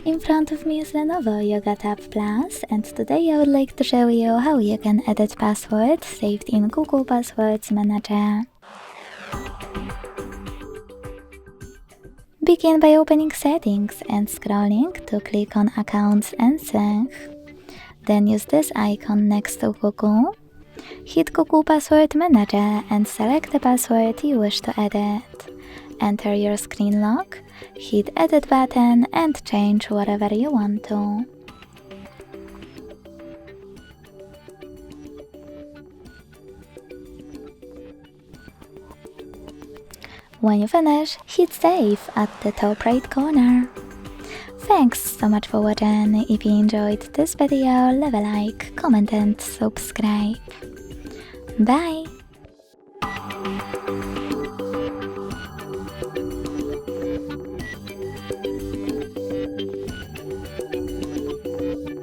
In front of me is Lenovo Yoga Tab Plus, and today I would like to show you how you can edit passwords saved in Google Passwords Manager. Begin by opening Settings and scrolling to click on Accounts and Sync. Then use this icon next to Google. Hit Google Password Manager and select the password you wish to edit. Enter your screen lock, hit Edit button and change whatever you want to. When you finish, hit Save at the top right corner. Thanks so much for watching. If you enjoyed this video, leave a like, comment and subscribe. Bye!